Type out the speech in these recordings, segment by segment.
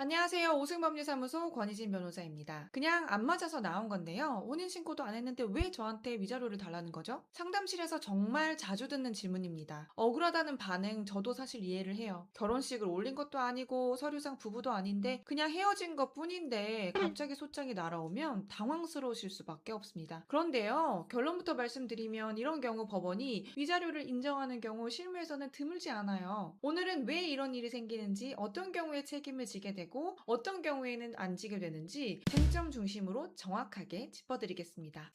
안녕하세요. 오승법률사무소 권희진 변호사입니다. 그냥 안 맞아서 나온 건데요. 혼인신고도 안 했는데 왜 저한테 위자료를 달라는 거죠? 상담실에서 정말 자주 듣는 질문입니다. 억울하다는 반응 저도 사실 이해를 해요. 결혼식을 올린 것도 아니고 서류상 부부도 아닌데 그냥 헤어진 것 뿐인데 갑자기 소장이 날아오면 당황스러우실 수밖에 없습니다. 그런데요. 결론부터 말씀드리면 이런 경우 법원이 위자료를 인정하는 경우 실무에서는 드물지 않아요. 오늘은 왜 이런 일이 생기는지, 어떤 경우에 책임을 지게 되고 어떤 경우에는 안 지게 되는지 쟁점 중심으로 정확하게 짚어드리겠습니다.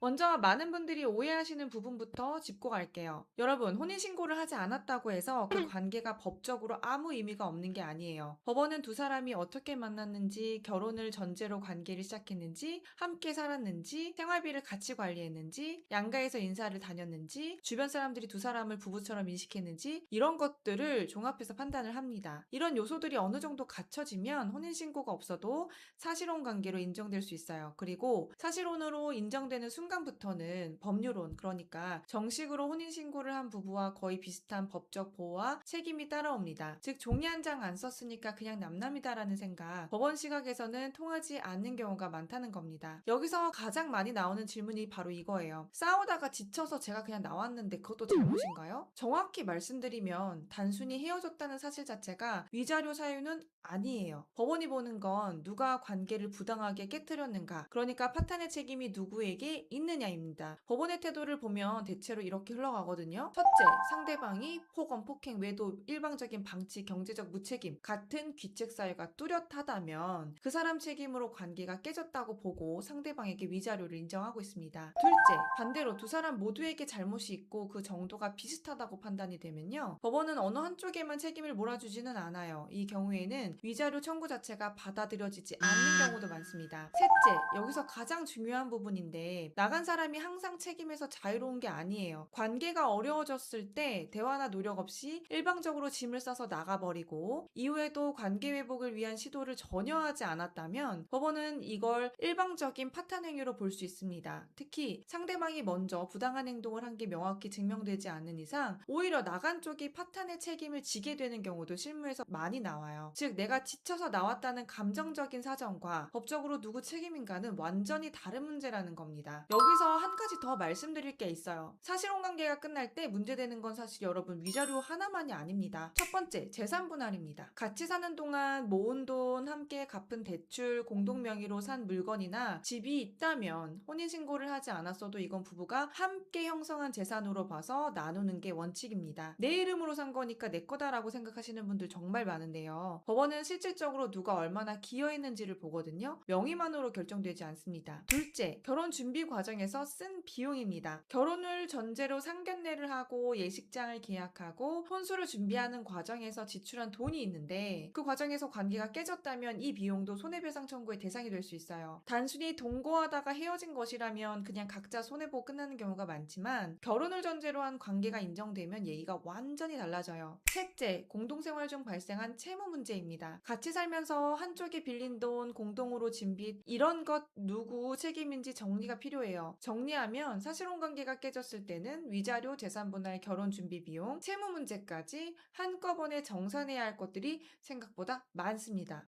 먼저 많은 분들이 오해하시는 부분부터 짚고 갈게요. 여러분, 혼인신고를 하지 않았다고 해서 그 관계가 법적으로 아무 의미가 없는 게 아니에요. 법원은 두 사람이 어떻게 만났는지, 결혼을 전제로 관계를 시작했는지, 함께 살았는지, 생활비를 같이 관리했는지, 양가에서 인사를 다녔는지, 주변 사람들이 두 사람을 부부처럼 인식했는지, 이런 것들을 종합해서 판단을 합니다. 이런 요소들이 어느 정도 갖춰지면 혼인신고가 없어도 사실혼 관계로 인정될 수 있어요. 그리고 사실혼으로 인정되는 순간부터는 법률혼, 그러니까 정식으로 혼인신고를 한 부부와 거의 비슷한 법적 보호와 책임이 따라옵니다. 즉 종이 한 장 안 썼으니까 그냥 남남이다라는 생각, 법원 시각에서는 통하지 않는 경우가 많다는 겁니다. 여기서 가장 많이 나오는 질문이 바로 이거예요. 싸우다가 지쳐서 제가 그냥 나왔는데 그것도 잘못인가요? 정확히 말씀드리면 단순히 헤어졌다는 사실 자체가 위자료 사유는 아니에요. 법원이 보는 건 누가 관계를 부당하게 깨뜨렸는가, 그러니까 파탄의 책임이 누구에게 있느냐입니다. 법원의 태도를 보면 대체로 이렇게 흘러가거든요. 첫째, 상대방이 폭언, 폭행, 외도, 일방적인 방치, 경제적 무책임 같은 귀책 사유가 뚜렷하다면 그 사람 책임으로 관계가 깨졌다고 보고 상대방에게 위자료를 인정하고 있습니다. 둘째, 반대로 두 사람 모두에게 잘못이 있고 그 정도가 비슷하다고 판단이 되면요, 법원은 어느 한쪽에만 책임을 몰아주지는 않아요. 이 경우에는 위자료 청구 자체가 받아들여지지 않는 경우도 많습니다. 셋째, 여기서 가장 중요한 부분인데 나간 사람이 항상 책임에서 자유로운 게 아니에요. 관계가 어려워졌을 때 대화나 노력 없이 일방적으로 짐을 싸서 나가버리고 이후에도 관계 회복을 위한 시도를 전혀 하지 않았다면 법원은 이걸 일방적인 파탄 행위로 볼 수 있습니다. 특히 상대방이 먼저 부당한 행동을 한 게 명확히 증명되지 않는 이상 오히려 나간 쪽이 파탄의 책임을 지게 되는 경우도 실무에서 많이 나와요. 즉 내가 지쳐서 나왔다는 감정적인 사정과 법적으로 누구 책임인가는 완전히 다른 문제라는 겁니다. 여기서 한 가지 더 말씀드릴 게 있어요. 사실혼 관계가 끝날 때 문제되는 건 사실 여러분 위자료 하나만이 아닙니다. 첫 번째, 재산 분할입니다. 같이 사는 동안 모은 돈, 함께 갚은 대출, 공동 명의로 산 물건이나 집이 있다면 혼인신고를 하지 않았어도 이건 부부가 함께 형성한 재산으로 봐서 나누는 게 원칙입니다. 내 이름으로 산 거니까 내 거다라고 생각하시는 분들 정말 많은데요. 법원은 실질적으로 누가 얼마나 기여했는지를 보거든요. 명의만으로 결정되지 않습니다. 둘째, 결혼 준비 과정에서 쓴 비용입니다. 결혼을 전제로 상견례를 하고 예식장을 계약하고 혼수를 준비하는 과정에서 지출한 돈이 있는데 그 과정에서 관계가 깨졌다면 이 비용도 손해배상 청구의 대상이 될 수 있어요. 단순히 동거하다가 헤어진 것이라면 그냥 각자 손해보고 끝나는 경우가 많지만 결혼을 전제로 한 관계가 인정되면 얘기가 완전히 달라져요. 셋째, 공동생활 중 발생한 채무 문제입니다. 같이 살면서 한쪽이 빌린 돈, 공동으로 진 빚, 이런 것 누구 책임인지 정리가 필요해요. 정리하면 사실혼 관계가 깨졌을 때는 위자료, 재산분할, 결혼 준비 비용, 채무 문제까지 한꺼번에 정산해야 할 것들이 생각보다 많습니다.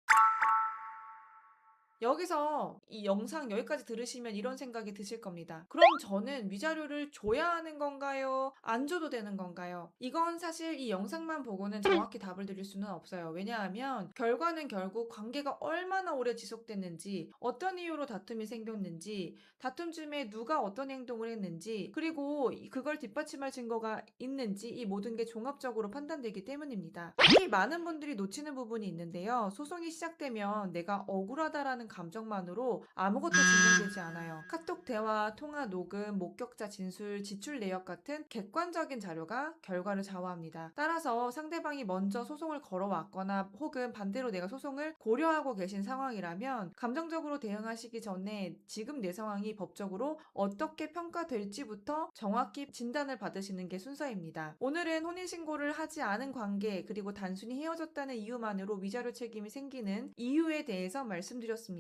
여기서 이 영상 여기까지 들으시면 이런 생각이 드실 겁니다. 그럼 저는 위자료를 줘야 하는 건가요? 안 줘도 되는 건가요? 이건 사실 이 영상만 보고는 정확히 답을 드릴 수는 없어요. 왜냐하면 결과는 결국 관계가 얼마나 오래 지속됐는지, 어떤 이유로 다툼이 생겼는지, 다툼 중에 누가 어떤 행동을 했는지, 그리고 그걸 뒷받침할 증거가 있는지, 이 모든 게 종합적으로 판단되기 때문입니다. 특히 많은 분들이 놓치는 부분이 있는데요. 소송이 시작되면 내가 억울하다라는 감정만으로 아무것도 증명되지 않아요. 카톡 대화, 통화 녹음, 목격자 진술, 지출 내역 같은 객관적인 자료가 결과를 좌우합니다. 따라서 상대방이 먼저 소송을 걸어왔거나 혹은 반대로 내가 소송을 고려하고 계신 상황이라면 감정적으로 대응하시기 전에 지금 내 상황이 법적으로 어떻게 평가될지부터 정확히 진단을 받으시는 게 순서입니다. 오늘은 혼인신고를 하지 않은 관계, 그리고 단순히 헤어졌다는 이유만으로 위자료 책임이 생기는 이유에 대해서 말씀드렸습니다.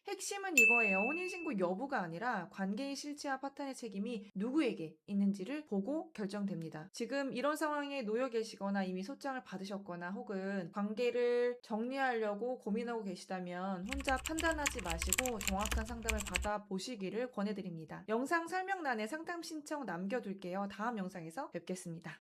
핵심은 이거예요. 혼인신고 여부가 아니라 관계의 실체와 파탄의 책임이 누구에게 있는지를 보고 결정됩니다. 지금 이런 상황에 놓여 계시거나 이미 소장을 받으셨거나 혹은 관계를 정리하려고 고민하고 계시다면 혼자 판단하지 마시고 정확한 상담을 받아보시기를 권해드립니다. 영상 설명란에 상담 신청 남겨둘게요. 다음 영상에서 뵙겠습니다.